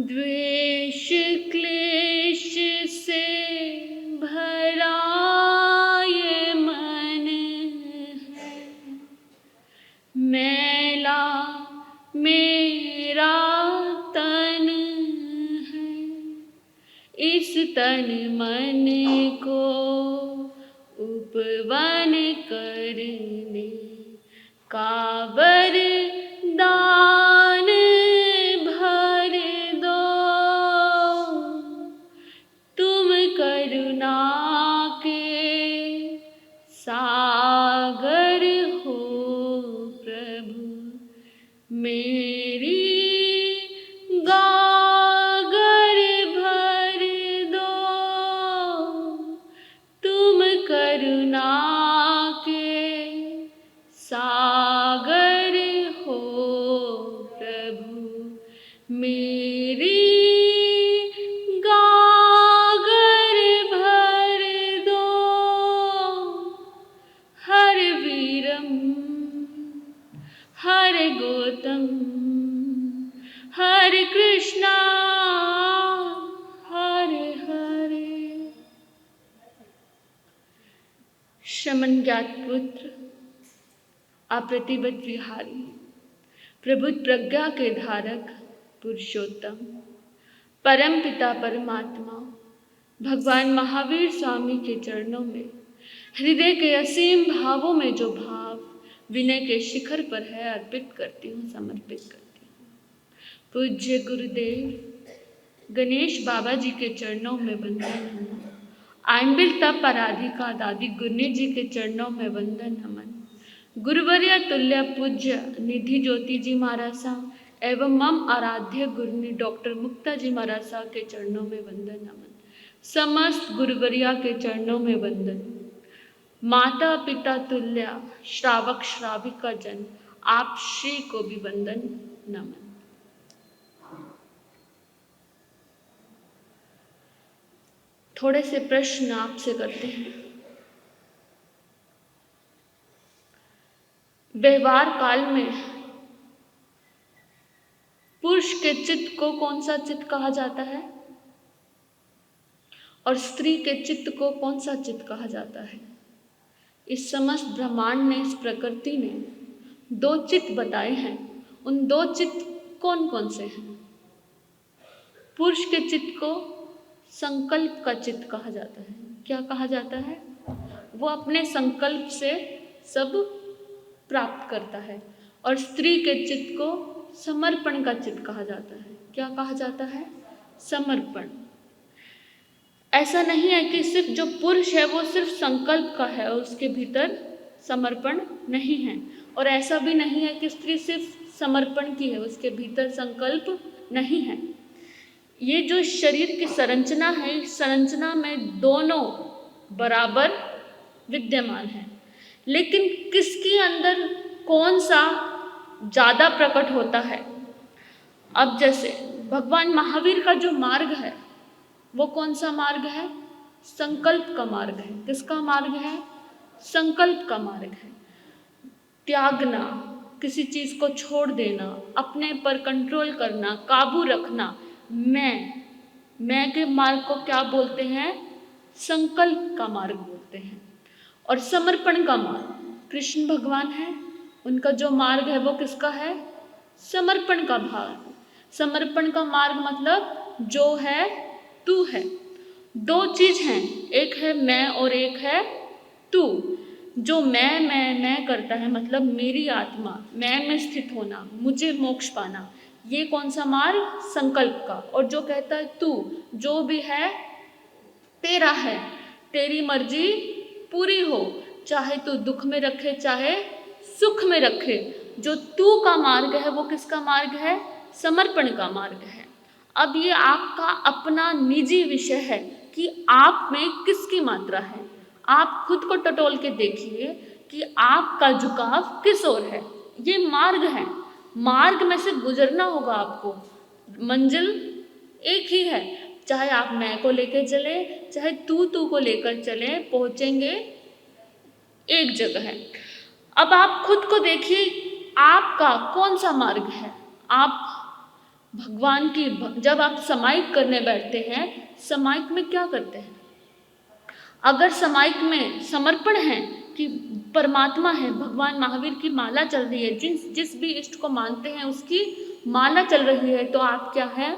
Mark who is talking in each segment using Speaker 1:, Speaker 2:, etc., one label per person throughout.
Speaker 1: द्वेष क्लेश से भरा ये मन है, मैला मेरा तन है। इस तन मन को उपवन करने का वरदान भर दो। तुम करुणा के सागर हो प्रभु, मेरी गागर भर दो। तुम करुणा के सागर हो प्रभु, मेरी गागर भर दो। हर वीरम हर गौतम हरे कृष्णा हरे हरे। श्रमण ज्ञात पुत्र अप्रतिबद्ध विहारी, प्रबुद्ध प्रज्ञा के धारक पुरुषोत्तम, परम पिता परमात्मा भगवान महावीर स्वामी के चरणों में हृदय के असीम भावों में जो भाव विनय के शिखर पर है अर्पित करती हूँ, समर्पित करती हूँ। पूज्य गुरुदेव गणेश बाबा जी के चरणों में वंदन नमन। आइंबिल तप आराधिका दादी गुरनी जी के चरणों में वंदन नमन। गुरुवर्य तुल्य पूज्य निधि ज्योति जी महाराज साहब एवं मम आराध्य गुरुनी डॉक्टर मुक्ता जी महाराज साहब के चरणों में वंदन नमन। समस्त गुरुवर्या के चरणों में वंदन। माता पिता तुल्य श्रावक श्राविका जन आप श्री को भी वंदन नमन। थोड़े से प्रश्न आपसे करते हैं। व्यवहार काल में पुरुष के चित्त को कौन सा चित्त कहा जाता है और स्त्री के चित्त को कौन सा चित्त कहा जाता है? इस समस्त ब्रह्मांड ने, इस प्रकृति ने दो चित्त बताए हैं। उन दो चित्त कौन कौन से हैं? पुरुष के चित्त को संकल्प का चित्त कहा जाता है। क्या कहा जाता है? वो अपने संकल्प से सब प्राप्त करता है। और स्त्री के चित्त को समर्पण का चित्त कहा जाता है। क्या कहा जाता है? समर्पण। ऐसा नहीं है कि सिर्फ जो पुरुष है वो सिर्फ संकल्प का है और उसके भीतर समर्पण नहीं है, और ऐसा भी नहीं है कि स्त्री सिर्फ समर्पण की है, उसके भीतर संकल्प नहीं है। ये जो शरीर की संरचना है, इस संरचना में दोनों बराबर विद्यमान है, लेकिन किसके अंदर कौन सा ज़्यादा प्रकट होता है? अब जैसे भगवान महावीर का जो मार्ग है वो कौन सा मार्ग है? संकल्प का मार्ग है। किसका मार्ग है? संकल्प का मार्ग है। त्यागना, किसी चीज़ को छोड़ देना, अपने पर कंट्रोल करना, काबू रखना, मैं के मार्ग को क्या बोलते हैं? संकल्प का मार्ग बोलते हैं। और समर्पण का मार्ग कृष्ण भगवान है, उनका जो मार्ग है वो किसका है? समर्पण का भाग। समर्पण का मार्ग मतलब जो है तू है। दो चीज हैं, एक है मैं और एक है तू। जो मैं करता है मतलब मेरी आत्मा, मैं में स्थित होना, मुझे मोक्ष पाना, ये कौन सा मार्ग? संकल्प का। और जो कहता है तू, जो भी है तेरा है, तेरी मर्जी पूरी हो, चाहे तू दुख में रखे चाहे सुख में रखे। जो तू का मार्ग है वो किसका मार्ग है? समर्पण का मार्ग है। अब ये आपका अपना निजी विषय है कि आप में किसकी मात्रा है। आप खुद को टटोल के देखिए कि आपका झुकाव किस ओर है। ये मार्ग है, मार्ग में से गुजरना होगा आपको। मंजिल एक ही है, चाहे आप मैं को लेकर चले चाहे तू को लेकर चले, पहुंचेंगे एक जगह है। अब आप खुद को देखिए, आपका कौन सा मार्ग है? आप भगवान की जब आप समाहित करने बैठते हैं, समाहित में क्या करते हैं? अगर समाहित में समर्पण है कि परमात्मा है, भगवान महावीर की माला चल रही है, जिस भी इष्ट को मानते हैं उसकी माला चल रही है, तो आप क्या है?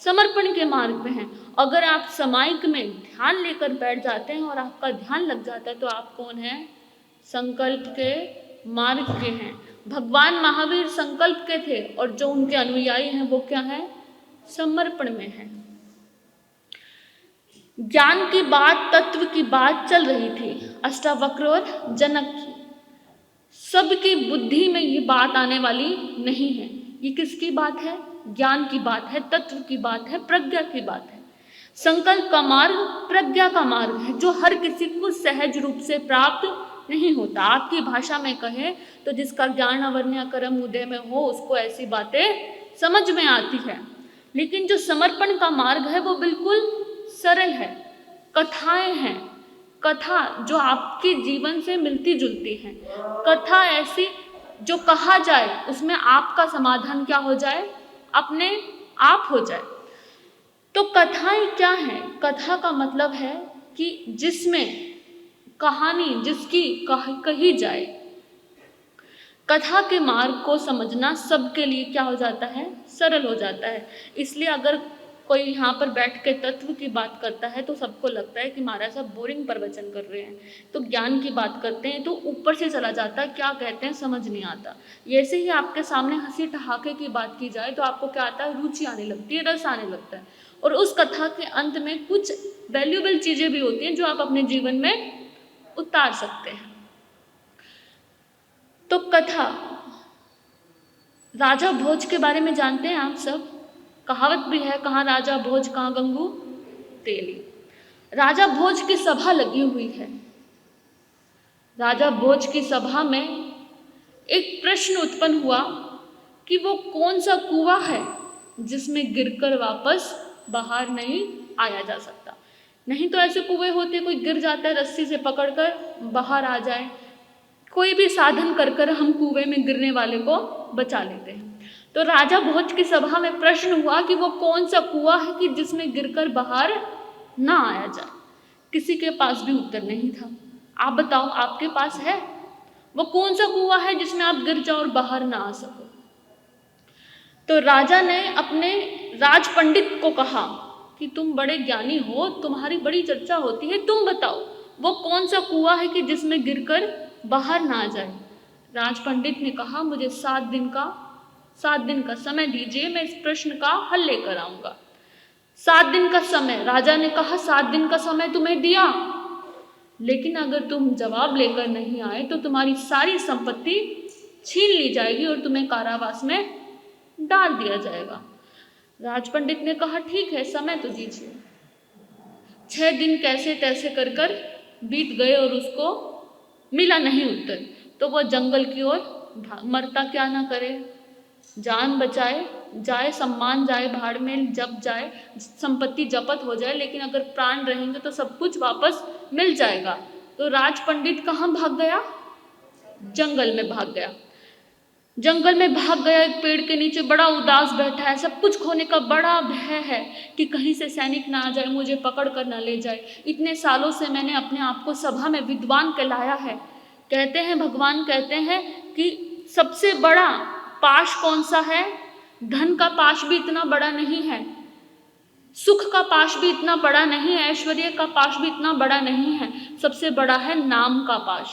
Speaker 1: समर्पण के मार्ग में हैं। अगर आप समाहित में ध्यान लेकर बैठ जाते हैं और आपका ध्यान लग जाता है, तो आप कौन हैं? संकल्प के मार्ग के हैं। भगवान महावीर संकल्प के थे और जो उनके अनुयायी हैं वो क्या है? समर्पण में है। ज्ञान की बात, तत्व की बात चल रही थी अष्टावक्र और जनक की। सबकी बुद्धि में ये बात आने वाली नहीं है। ये किसकी बात है? ज्ञान की बात है, तत्व की बात है, प्रज्ञा की बात है। संकल्प का मार्ग प्रज्ञा का मार्ग है, जो हर किसी को सहज रूप से प्राप्त नहीं होता। आपकी भाषा में कहें तो जिसका ज्ञान अवर्ण्य कर्म उदय में हो, उसको ऐसी बातें समझ में आती है। लेकिन जो समर्पण का मार्ग है वो बिल्कुल सरल है। कथाएं हैं, कथा जो आपके जीवन से मिलती जुलती हैं। कथा ऐसी जो कहा जाए उसमें आपका समाधान क्या हो जाए? अपने आप हो जाए। तो कथाएं क्या है? कथा का मतलब है कि जिसमें कहानी जिसकी कही जाए। कथा के मार्ग को समझना सबके लिए क्या हो जाता है? सरल हो जाता है। इसलिए अगर कोई यहाँ पर बैठ के तत्व की बात करता है तो सबको लगता है कि महाराज साहब बोरिंग प्रवचन कर रहे हैं। तो ज्ञान की बात करते हैं तो ऊपर से चला जाता है, क्या कहते हैं समझ नहीं आता। ऐसे ही आपके सामने हंसी ठहाके की बात की जाए तो आपको क्या आता है? रुचि आने लगती है, रस आने लगता है। और उस कथा के अंत में कुछ वैल्यूएबल चीज़ें भी होती हैं जो आप अपने जीवन में उतार सकते हैं। तो कथा, राजा भोज के बारे में जानते हैं आप सब। कहावत भी है, कहाँ राजा भोज कहाँ गंगू तेली। राजा भोज की सभा लगी हुई है। राजा भोज की सभा में एक प्रश्न उत्पन्न हुआ कि वो कौन सा कुआं है जिसमें गिरकर वापस बाहर नहीं आया जा सकता। नहीं तो ऐसे कुएं होते, कोई गिर जाता है रस्सी से पकड़कर बाहर आ जाए। कोई भी साधन कर कर हम कुएं में गिरने वाले को बचा लेते हैं। तो राजा भोज की सभा में प्रश्न हुआ कि वो कौन सा कुआं है कि जिसमें गिरकर बाहर ना आया जाए। किसी के पास भी उत्तर नहीं था। आप बताओ, आपके पास है? वो कौन सा कुआं है जिसमें आप गिर जाओ और बाहर ना आ सको? तो राजा ने अपने राज पंडित को कहा कि तुम बड़े ज्ञानी हो, तुम्हारी बड़ी चर्चा होती है, तुम बताओ वो कौन सा कुआं है कि जिसमें गिरकर बाहर ना आ जाए। राज पंडित ने कहा, मुझे 7 दिन का समय दीजिए, मैं इस प्रश्न का हल लेकर आऊंगा। 7 दिन का समय। राजा ने कहा 7 दिन का समय तुम्हें दिया, लेकिन अगर तुम जवाब लेकर नहीं आए तो तुम्हारी सारी संपत्ति छीन ली जाएगी और तुम्हें कारावास में डाल दिया जाएगा। राज पंडित ने कहा ठीक है, समय तो दीजिए। 6 दिन कैसे तैसे कर कर बीत गए और उसको मिला नहीं उत्तर। तो वह जंगल की ओर मरता क्या ना करे, जान बचाए जाए, सम्मान जाए भाड़ में, जब जाए संपत्ति जपत हो जाए, लेकिन अगर प्राण रहेंगे तो सब कुछ वापस मिल जाएगा। तो राज पंडित कहाँ भाग गया? जंगल में भाग गया। जंगल में भाग गया, एक पेड़ के नीचे बड़ा उदास बैठा है। सब कुछ खोने का बड़ा भय है कि कहीं से सैनिक ना आ जाए, मुझे पकड़ कर ना ले जाए। इतने सालों से मैंने अपने आप को सभा में विद्वान कहलाया है। कहते हैं, भगवान कहते हैं कि सबसे बड़ा पाश कौन सा है? धन का पाश भी इतना बड़ा नहीं है, सुख का पाश भी इतना बड़ा नहीं है, ऐश्वर्य का पाश भी इतना बड़ा नहीं है। सबसे बड़ा है नाम का पाश,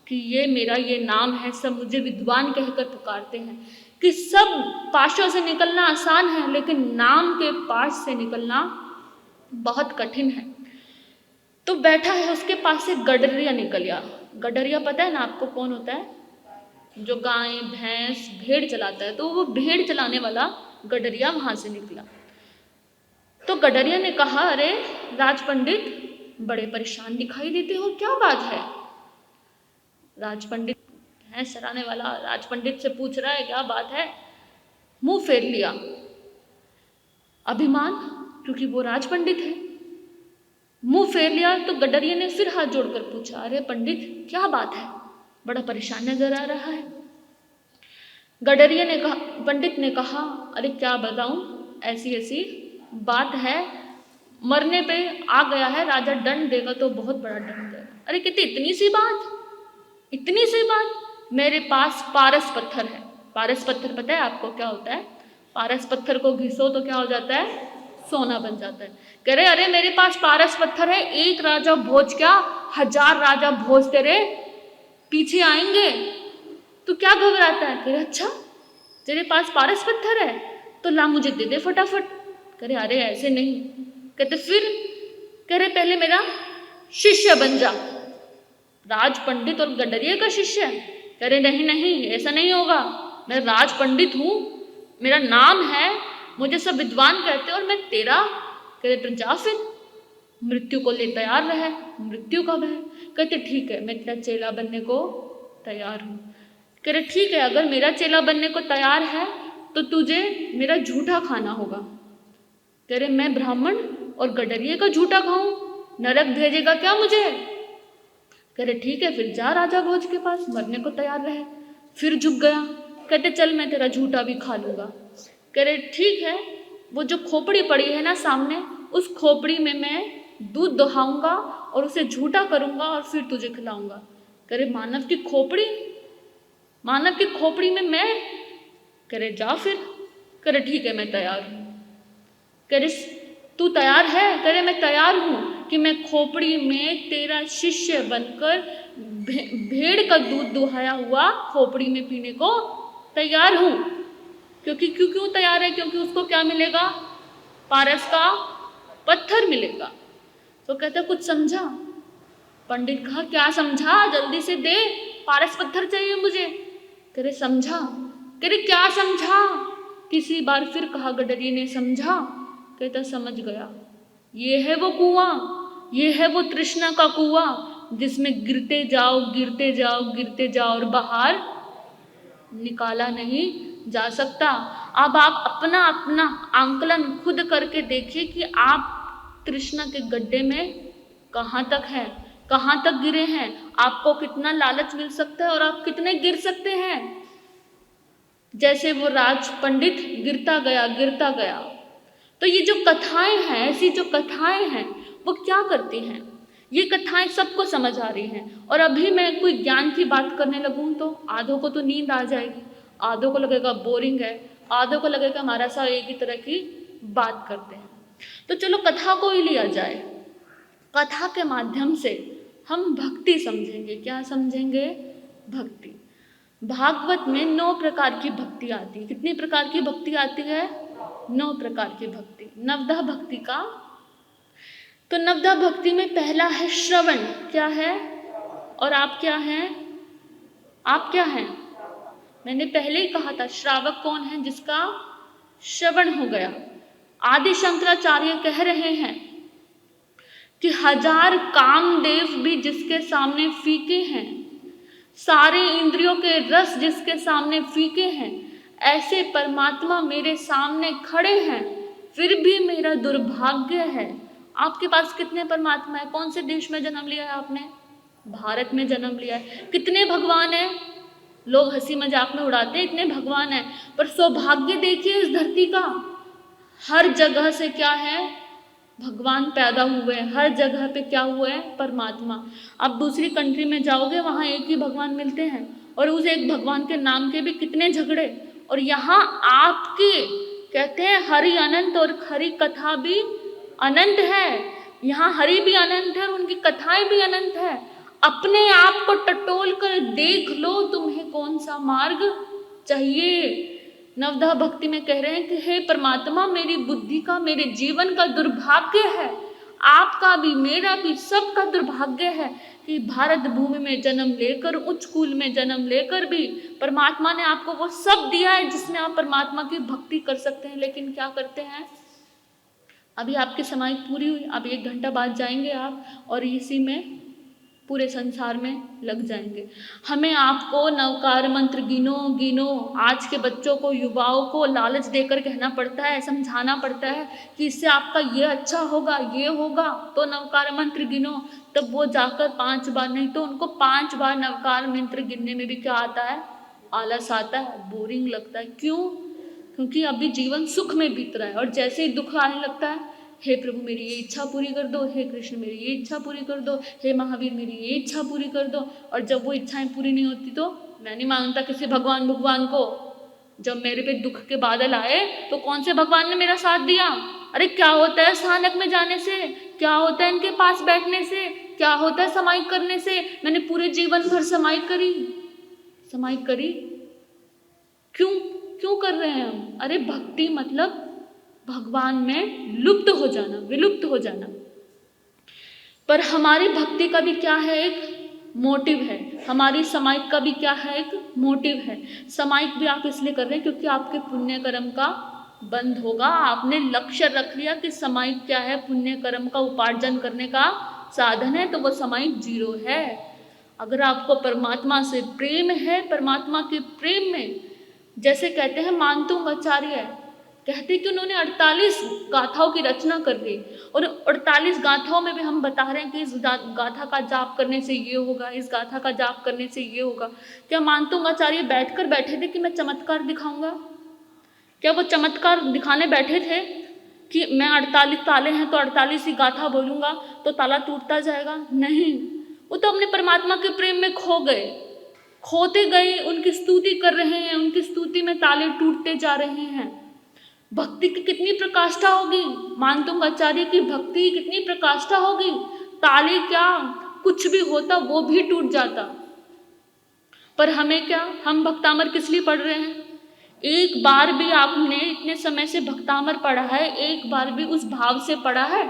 Speaker 1: कि ये मेरा ये नाम है, सब मुझे विद्वान कहकर पुकारते हैं। कि सब पाशों से निकलना आसान है, लेकिन नाम के पाश से निकलना बहुत कठिन है। तो बैठा है, उसके पास से गडरिया निकल गया। गडरिया पता है ना आपको कौन होता है? जो गाय भैंस भेड़ चलाता है, तो वो भेड़ चलाने वाला गडरिया वहां से निकला। तो गडरिया ने कहा, अरे राज पंडित, बड़े परेशान दिखाई देते हो, क्या बात है? राज पंडित भैंस चराने वाला राज पंडित से पूछ रहा है क्या बात है। मुंह फेर लिया, अभिमान, क्योंकि वो राज पंडित है। मुंह फेर लिया। तो गडरिया ने फिर हाथ जोड़कर पूछा, अरे पंडित क्या बात है, बड़ा परेशान नजर आ रहा है। गडरिया ने कहा, पंडित ने कहा, अरे क्या बताऊं, ऐसी ऐसी बात है, मरने पे आ गया है, राजा दंड देगा तो बहुत बड़ा दंड देगा। अरे कहते इतनी सी बात, इतनी सी बात, मेरे पास पारस पत्थर है। पारस पत्थर पता है आपको क्या होता है? पारस पत्थर को घिसो तो क्या हो जाता है? सोना बन जाता है। कह रहे अरे मेरे पास पारस पत्थर है, एक राजा भोज क्या 1000 राजा भोज तेरे पीछे आएंगे, तू क्या घबराता है? कह रहे अच्छा तेरे पास पारस पत्थर है तो ला मुझे दे दे फटाफट। कह रहे अरे ऐसे नहीं। कहते फिर? कह रहे पहले मेरा शिष्य बन जा। राज पंडित और गडरिये का शिष्य? कह रहे नहीं नहीं ऐसा नहीं होगा, मैं राज पंडित हूँ, मेरा नाम है, मुझे सब विद्वान कहते हैं और मैं तेरा। कहते फिर जा, फिर मृत्यु को ले तैयार रहे। मृत्यु कब है? कहते ठीक है मैं तेरा चेला बनने को तैयार हूँ। कह रहे ठीक है अगर मेरा चेला बनने को तैयार है तो तुझे मेरा झूठा खाना होगा। कह रहे मैं ब्राह्मण और गडरिये का झूठा खाऊं, नरक भेजेगा क्या मुझे? कह रहे ठीक है फिर जा राजा भोज के पास, मरने को तैयार रहे। फिर झुक गया। कहते चल मैं तेरा झूठा भी खा लूंगा। कह रहे ठीक है, वो जो खोपड़ी पड़ी है ना सामने, उस खोपड़ी में मैं दूध दोहाऊंगा और उसे झूठा करूंगा और फिर तुझे खिलाऊंगा। कह रहे मानव की खोपड़ी, मानव की खोपड़ी में मैं? कह रहे जा फिर। कह रहे ठीक है मैं तैयार हूँ। कह रहे तू तैयार है? कह रहे मैं तैयार हूँ कि मैं खोपड़ी में तेरा शिष्य बनकर भेड़ का दूध दुहाया हुआ खोपड़ी में पीने को तैयार हूँ। क्योंकि क्यों तैयार है? क्योंकि उसको क्या मिलेगा? पारस का पत्थर मिलेगा। तो कहता कुछ समझा? पंडित कहा क्या समझा, जल्दी से दे, पारस पत्थर चाहिए मुझे। कह रहे समझा। कह रहे क्या समझा? तीसरी बार फिर कहा गडरिये ने समझा। कहता समझ गया, ये है वो कुआं, ये है वो तृष्णा का कुआं जिसमें गिरते जाओ गिरते जाओ गिरते जाओ और बाहर निकाला नहीं जा सकता। अब आप अपना अपना आंकलन खुद करके देखिए कि आप तृष्णा के गड्ढे में कहाँ तक हैं, कहाँ तक गिरे हैं, आपको कितना लालच मिल सकता है और आप कितने गिर सकते हैं। जैसे वो राज पंडित गिरता गया। तो ये जो कथाएं हैं, ऐसी जो कथाएं हैं वो क्या करती हैं? ये कथाएं सबको समझ आ रही हैं और अभी मैं कोई ज्ञान की बात करने लगूं तो आधों को तो नींद आ जाएगी, आधों को लगेगा बोरिंग है, आधों को लगेगा हमारा सा एक ही तरह की बात करते हैं। तो चलो कथा को ही लिया जाए। कथा के माध्यम से हम भक्ति समझेंगे। क्या समझेंगे? भक्ति। भागवत में 9 प्रकार की भक्ति आती है। कितनी प्रकार की भक्ति आती है? 9 प्रकार की भक्ति। नवधा भक्ति का, तो नवधा भक्ति में पहला है श्रवण। क्या है? और आप क्या हैं? आप क्या हैं? मैंने पहले ही कहा था श्रावक कौन है? जिसका श्रवण हो गया। आदि शंकराचार्य कह रहे हैं कि 1000 कामदेव भी जिसके सामने फीके हैं, सारे इंद्रियों के रस जिसके सामने फीके हैं, ऐसे परमात्मा मेरे सामने खड़े हैं, फिर भी मेरा दुर्भाग्य है। आपके पास कितने परमात्मा है? कौन से देश में जन्म लिया है आपने? भारत में जन्म लिया है। कितने भगवान हैं? लोग हंसी मजाक में उड़ाते हैं इतने भगवान हैं, पर सौभाग्य देखिए इस धरती का, हर जगह से क्या है? भगवान पैदा हुए हैं। हर जगह पे क्या हुआ है? परमात्मा। आप दूसरी कंट्री में जाओगे वहाँ एक ही भगवान मिलते हैं और उस एक भगवान के नाम के भी कितने झगड़े। और यहाँ आपके कहते हैं हरि अनंत और हरि कथा भी अनंत है। यहाँ हरि भी अनंत है और उनकी कथाएं भी अनंत है। अपने आप को टटोल कर देख लो तुम्हें कौन सा मार्ग चाहिए। नवधा भक्ति में कह रहे हैं कि हे परमात्मा, मेरी बुद्धि का, मेरे जीवन का दुर्भाग्य है, आपका भी मेरा भी सबका दुर्भाग्य है कि भारत भूमि में जन्म लेकर, उच्च कुल में जन्म लेकर भी परमात्मा ने आपको वो सब दिया है जिसमें आप परमात्मा की भक्ति कर सकते हैं। लेकिन क्या करते हैं? अभी आपकी समाई पूरी हुई, अब 1 घंटा बाद जाएंगे आप और इसी में पूरे संसार में लग जाएंगे। हमें आपको नवकार मंत्र गिनो गिनो, आज के बच्चों को, युवाओं को लालच देकर कहना पड़ता है, समझाना पड़ता है कि इससे आपका ये अच्छा होगा, ये होगा, तो नवकार मंत्र गिनो। तब वो जाकर 5 बार, नहीं तो उनको 5 बार नवकार मंत्र गिनने में भी क्या आता है? आलस आता है, बोरिंग लगता है। क्यों? क्योंकि अभी जीवन सुख में बीत रहा है और जैसे ही दुख आने लगता है, हे प्रभु मेरी ये इच्छा पूरी कर दो, हे कृष्ण मेरी ये इच्छा पूरी कर दो, हे महावीर मेरी ये इच्छा पूरी कर दो। और जब वो इच्छाएं पूरी नहीं होती तो मैं नहीं मांगता किसी भगवान को। जब मेरे पे दुख के बादल आए तो कौन से भगवान ने मेरा साथ दिया? अरे क्या होता है स्थानक में जाने से, क्या होता है इनके पास बैठने से, क्या होता है समाहित करने से? मैंने पूरे जीवन भर समाहित करी। क्यों कर रहे हैं हम? अरे भक्ति मतलब भगवान में लुप्त हो जाना, विलुप्त हो जाना। पर हमारी भक्ति का भी क्या है? एक मोटिव है। हमारी समाहित का भी क्या है? एक मोटिव है। समाहित भी आप इसलिए कर रहे हैं क्योंकि आपके पुण्य कर्म का बंद होगा। आपने लक्ष्य रख लिया कि समाहित क्या है? पुण्य कर्म का उपार्जन करने का साधन है, तो वो समाहित 0 है। अगर आपको परमात्मा से प्रेम है, परमात्मा के प्रेम में, जैसे कहते हैं मानतुंग आचार्य कहते कि उन्होंने 48 गाथाओं की रचना कर दी और 48 गाथाओं में भी हम बता रहे हैं कि इस गाथा का जाप करने से ये होगा, इस गाथा का जाप करने से ये होगा। क्या मानतुंग आचार्य बैठे थे कि मैं चमत्कार दिखाऊंगा? क्या वो चमत्कार दिखाने बैठे थे कि मैं 48 ताले हैं तो 48 ही गाथा बोलूंगा तो ताला टूटता जाएगा? नहीं, वो तो अपने परमात्मा के प्रेम में खोते गए, उनकी स्तुति कर रहे हैं, उनकी स्तुति में ताले टूटते जा रहे हैं। भक्ति की कितनी प्रकाष्ठा होगी, मानतुंग आचार्य की भक्ति कितनी प्रकाष्ठा होगी। ताले क्या, कुछ भी होता वो भी टूट जाता। पर हमें क्या, हम भक्तामर किस लिए पढ़ रहे हैं? एक बार भी आपने इतने समय से भक्तामर पढ़ा है, एक बार भी उस भाव से पढ़ा है?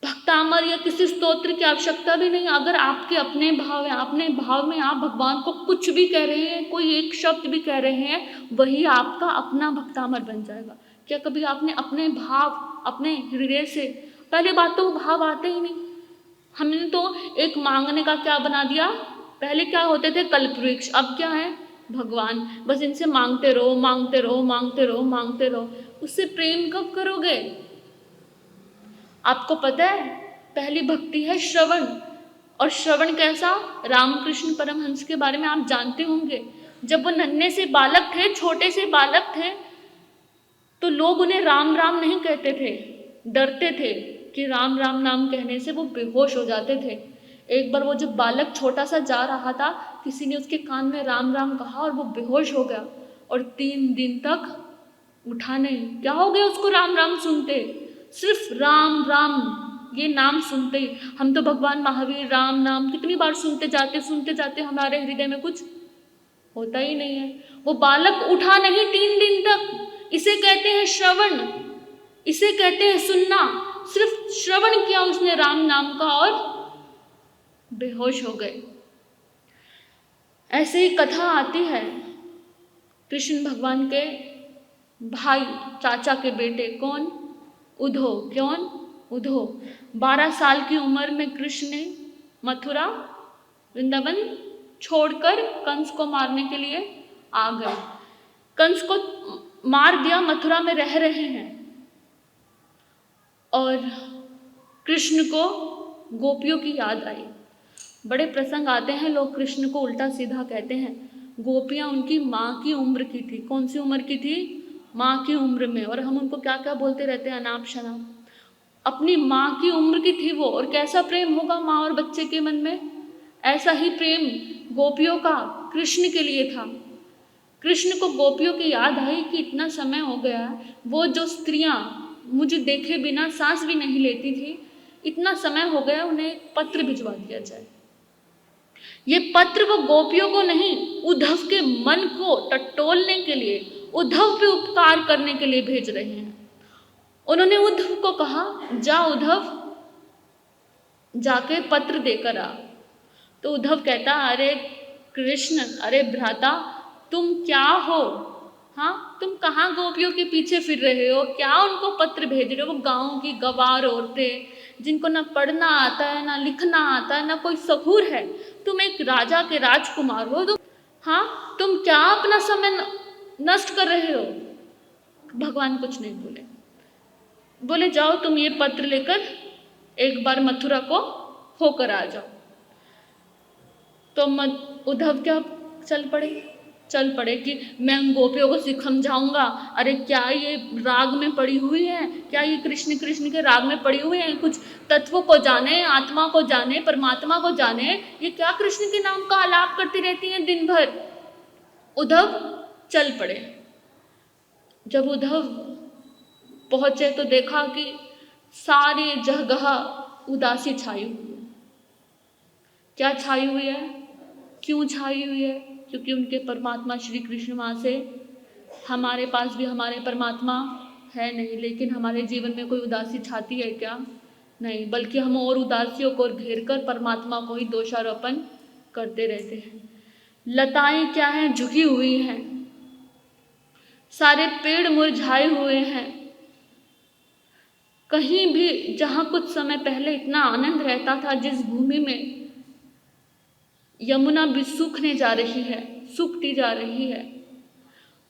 Speaker 1: भक्तामर या किसी स्तोत्र की आवश्यकता भी नहीं। अगर आपके अपने भाव है, अपने भाव में आप भगवान को कुछ भी कह रहे हैं, कोई एक शब्द भी कह रहे हैं, वही आपका अपना भक्तामर बन जाएगा। क्या कभी आपने अपने भाव, अपने हृदय से, पहले बात तो भाव आते ही नहीं। हमने तो एक मांगने का क्या बना दिया, पहले क्या होते थे कल्पवृक्ष, अब क्या है भगवान। बस इनसे मांगते रहो। उससे प्रेम कब करोगे? आपको पता है पहली भक्ति है श्रवण, और श्रवण कैसा? रामकृष्ण परमहंस के बारे में आप जानते होंगे। जब वो नन्हे से बालक थे, छोटे से बालक थे, तो लोग उन्हें राम राम नहीं कहते थे, डरते थे कि राम राम नाम कहने से वो बेहोश हो जाते थे। एक बार वो जब बालक छोटा सा जा रहा था, किसी ने उसके कान में राम राम कहा और वो बेहोश हो गया और 3 दिन तक उठा नहीं। क्या हो गया उसको? राम राम सुनते, सिर्फ राम राम ये नाम सुनते ही। हम तो भगवान महावीर राम नाम कितनी बार सुनते जाते हमारे हृदय में कुछ होता ही नहीं है। वो बालक उठा नहीं 3 दिन तक। इसे कहते हैं श्रवण, इसे कहते हैं सुनना। सिर्फ श्रवण किया उसने राम नाम का और बेहोश हो गए। ऐसे ही कथा आती है कृष्ण भगवान के भाई, चाचा के बेटे, कौन? उद्धव। 12 साल की उम्र में कृष्ण ने मथुरा, वृंदावन छोड़कर कंस को मारने के लिए आ गए। कंस को मार दिया, मथुरा में रह रहे हैं और कृष्ण को गोपियों की याद आई। बड़े प्रसंग आते हैं, लोग कृष्ण को उल्टा सीधा कहते हैं। गोपियाँ उनकी माँ की उम्र की थी। कौन सी उम्र की थी? माँ की उम्र में। और हम उनको क्या क्या बोलते रहते हैं, अनाप शनाप। अपनी माँ की उम्र की थी वो। और कैसा प्रेम होगा माँ और बच्चे के मन में? ऐसा ही प्रेम गोपियों का कृष्ण के लिए था। कृष्ण को गोपियों की याद आई कि इतना समय हो गया, वो जो स्त्रियाँ मुझे देखे बिना सांस भी नहीं लेती थी, इतना समय हो गया, उन्हें एक पत्र भिजवा दिया जाए। ये पत्र वो गोपियों को नहीं, उद्धव के मन को टटोलने के लिए, उद्धव पे उपकार करने के लिए भेज रहे हैं। उन्होंने उद्धव को कहा, जा उद्धव, जाके पत्र देकर आ। तो उद्धव कहता, अरे कृष्ण, अरे भ्राता, तुम क्या हो? हाँ, तुम कहाँ गोपियों के पीछे फिर रहे हो? क्या उनको पत्र भेज रहे हो? वो गाँव की गंवार औरतें जिनको ना पढ़ना आता है, ना लिखना आता है, ना कोई सहूर है। तुम एक राजा के राजकुमार हो, तुम क्या अपना समय नष्ट कर रहे हो? भगवान कुछ नहीं बोले। बोले जाओ तुम ये पत्र लेकर एक बार मथुरा को होकर आ जाओ। तो उद्धव क्या चल पड़े, चल पड़े कि मैं उन गोपियों को समझाऊंगा, अरे क्या ये राग में पड़ी हुई है, क्या ये कृष्ण कृष्ण के राग में पड़ी हुई है, कुछ तत्वों को जाने, आत्मा को जाने, परमात्मा को जाने, ये क्या कृष्ण के नाम का आलाप करती रहती हैं दिन भर। उद्धव चल पड़े। जब उद्धव पहुंचे तो देखा कि सारी जगह उदासी छाई हुई है। क्या छाई हुई है, क्यों छाई हुई है? क्योंकि उनके परमात्मा श्री कृष्ण वहाँ से, हमारे पास भी हमारे परमात्मा है नहीं, लेकिन हमारे जीवन में कोई उदासी छाती है क्या? नहीं, बल्कि हम और उदासियों को घेर कर परमात्मा को ही दोषारोपण करते रहते हैं। लताएं क्या हैं, झुकी हुई हैं, सारे पेड़ मुरझाए हुए हैं। कहीं भी जहाँ कुछ समय पहले इतना आनंद रहता था, जिस भूमि में यमुना भी सूखने जा रही है, सूखती जा रही है,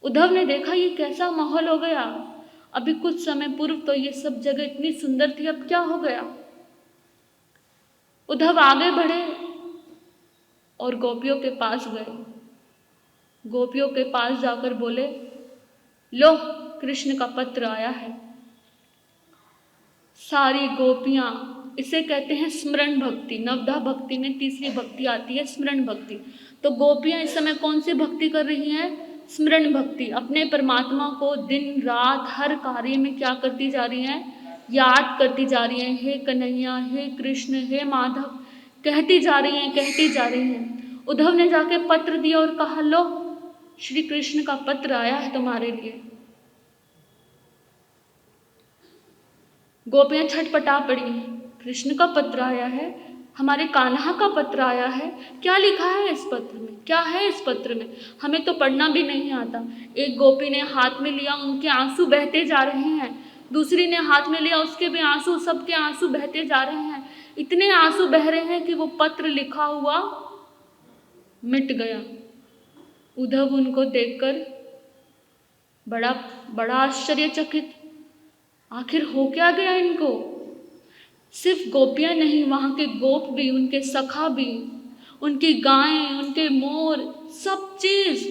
Speaker 1: उद्धव ने देखा ये कैसा माहौल हो गया। अभी कुछ समय पूर्व तो ये सब जगह इतनी सुंदर थी, अब क्या हो गया? उद्धव आगे बढ़े और गोपियों के पास गए। गोपियों के पास जाकर बोले, लो कृष्ण का पत्र आया है। सारी गोपियां, इसे कहते हैं स्मरण भक्ति। नवधा भक्ति में तीसरी भक्ति आती है स्मरण भक्ति। तो गोपियां इस समय कौन सी भक्ति कर रही हैं? स्मरण भक्ति। अपने परमात्मा को दिन रात हर कार्य में क्या करती जा रही हैं? याद करती जा रही हैं। हे कन्हैया, हे कृष्ण, हे माधव कहती जा रही हैं, कहती जा रही हैं। उद्धव ने जाके पत्र दिया और कहा, लो श्री कृष्ण का पत्र आया है तुम्हारे लिए। गोपियां छटपटा पड़ी, कृष्ण का पत्र आया है, हमारे कान्हा का पत्र आया है, क्या लिखा है इस पत्र में, क्या है इस पत्र में? हमें तो पढ़ना भी नहीं आता। एक गोपी ने हाथ में लिया, उनके आंसू बहते जा रहे हैं। दूसरी ने हाथ में लिया, उसके भी आंसू, सबके आंसू बहते जा रहे हैं। इतने आंसू बह रहे हैं कि वो पत्र लिखा हुआ मिट गया। उद्धव उनको देखकर बड़ा आश्चर्यचकित, आखिर हो क्या गया इनको? सिर्फ गोपियां नहीं, वहाँ के गोप भी, उनके सखा भी, उनकी गायें, उनके मोर, सब चीज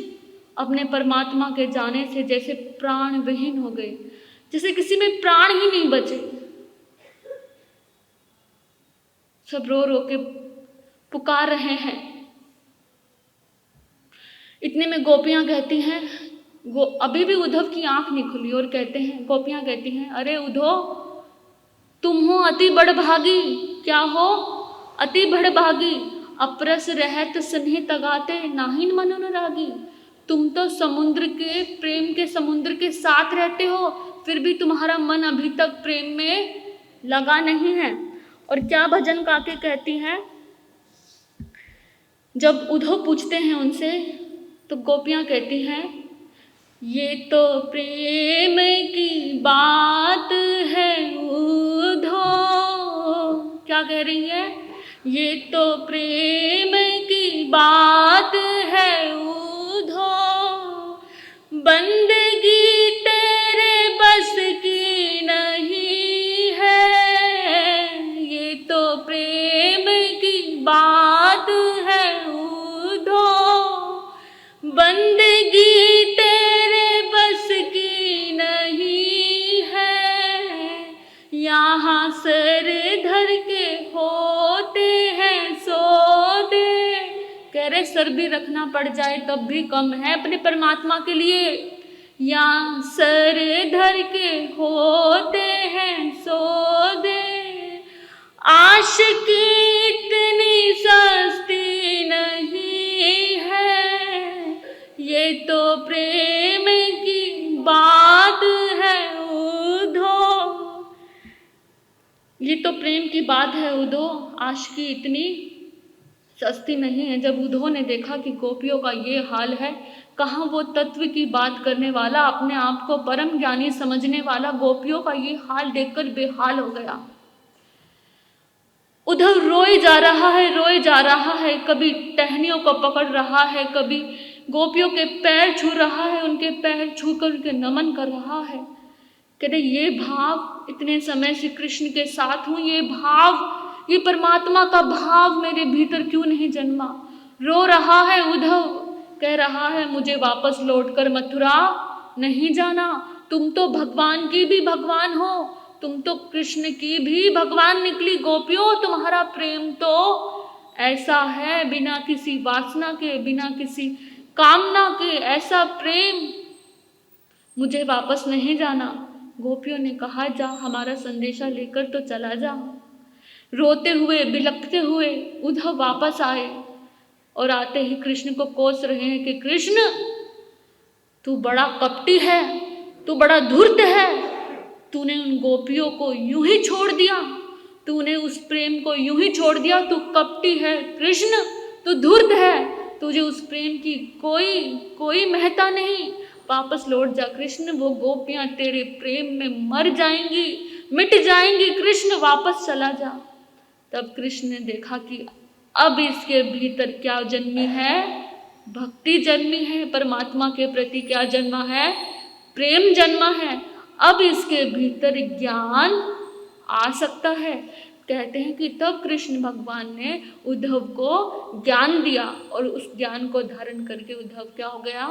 Speaker 1: अपने परमात्मा के जाने से जैसे प्राण विहीन हो गए, जैसे किसी में प्राण ही नहीं बचे। सब रो रो के पुकार रहे हैं। इतने में गोपियां कहती हैं, अभी भी उद्धव की आंख नहीं खुली और कहते हैं, गोपियां कहती हैं, अरे उद्धव तुम हो अति बड़भागी। क्या हो? अति बड़भागी। अपरस रहत स्नेह तगाते नाहिन मन अनुरागी। तुम तो समुद्र के, प्रेम के समुद्र के साथ रहते हो, फिर भी तुम्हारा मन अभी तक प्रेम में लगा नहीं है। और क्या भजन गा के कहती हैं, जब उद्धव पूछते हैं उनसे तो गोपियां कहती हैं, ये तो प्रेम की बात है उद्धव। क्या कह रही है? ये तो प्रेम की बात है उद्धव, बंदगी तेरे बस की नहीं है। ये तो प्रेम की बात है उद्धव, बंदगी तेरे बस की नहीं है। यहाँ सर धर के होते हैं सौदे। कह रहे सर भी रखना पड़ जाए तब भी कम है अपने परमात्मा के लिए। यहाँ सर धर के होते हैं सौदे, आशिकी इतनी सस्ती नहीं है। ये तो प्रेम की बात है उद्धव। ये तो प्रेम की बात है उद्धव, आशिकी इतनी सस्ती नहीं है। जब उद्धव ने देखा कि गोपियों का ये हाल है, कहाँ वो तत्व की बात करने वाला, अपने आप को परम ज्ञानी समझने वाला, गोपियों का ये हाल देखकर बेहाल हो गया। उद्धव रोए जा रहा है, रोए जा रहा है, कभी टहनियों को पकड़ रहा है, कभी गोपियों के पैर छू रहा है, उनके पैर छूकर उनके नमन कर रहा है। कहते ये भाव, इतने समय से कृष्ण के साथ हूँ, ये भाव, ये परमात्मा का भाव मेरे भीतर क्यों नहीं जन्मा? रो रहा है उद्धव कह रहा है मुझे वापस लौटकर मथुरा नहीं जाना। तुम तो भगवान की भी भगवान हो, तुम तो कृष्ण की भी भगवान निकली गोपियों। तुम्हारा प्रेम तो ऐसा है बिना किसी वासना के, बिना किसी कामना के, ऐसा प्रेम, मुझे वापस नहीं जाना। गोपियों ने कहा जा, हमारा संदेशा लेकर तो चला जा। रोते हुए बिलखते हुए उद्धव वापस आए और आते ही कृष्ण को कोस रहे हैं कि कृष्ण तू बड़ा कपटी है, तू बड़ा धूर्त है, तूने उन गोपियों को यूं ही छोड़ दिया, तूने उस प्रेम को यूं ही छोड़ दिया, तू कपटी है कृष्ण, तू धूर्त है, तुझे उस प्रेम की कोई महत्ता नहीं। वापस लौट जा कृष्ण, वो गोपियां तेरे प्रेम में मर जाएंगी, मिट जाएंगी, कृष्ण वापस चला जा। तब कृष्ण ने देखा कि अब इसके भीतर क्या जन्मी है, भक्ति जन्मी है, परमात्मा के प्रति क्या जन्मा है, प्रेम जन्मा है। अब इसके भीतर ज्ञान आ सकता है। कहते हैं कि तब कृष्ण भगवान ने उद्धव को ज्ञान दिया और उस ज्ञान को धारण करके उद्धव क्या हो गया,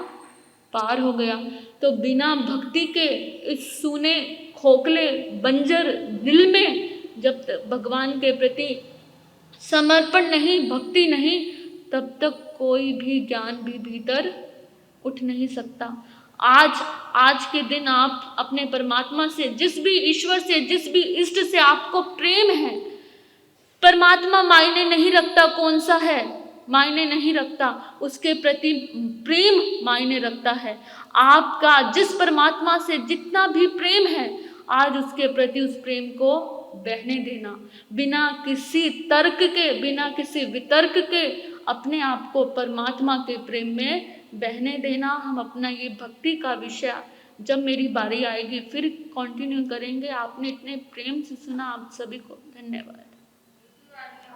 Speaker 1: पार हो गया। तो बिना भक्ति के इस सूने खोखले बंजर दिल में जब तक भगवान के प्रति समर्पण नहीं, भक्ति नहीं, तब तक कोई भी ज्ञान भी भीतर उठ नहीं सकता। आज के दिन आप अपने परमात्मा से, जिस भी ईश्वर से, जिस भी इष्ट से आपको प्रेम है, परमात्मा मायने नहीं रखता कौन सा है, मायने नहीं रखता, उसके प्रति प्रेम मायने रखता है। आपका जिस परमात्मा से जितना भी प्रेम है, आज उसके प्रति उस प्रेम को बहने देना, बिना किसी तर्क के, बिना किसी वितर्क के अपने आप को परमात्मा के प्रेम में बहने देना। हम अपना ये भक्ति का विषय जब मेरी बारी आएगी फिर कंटिन्यू करेंगे। आपने इतने प्रेम से सुना, आप सभी को धन्यवाद।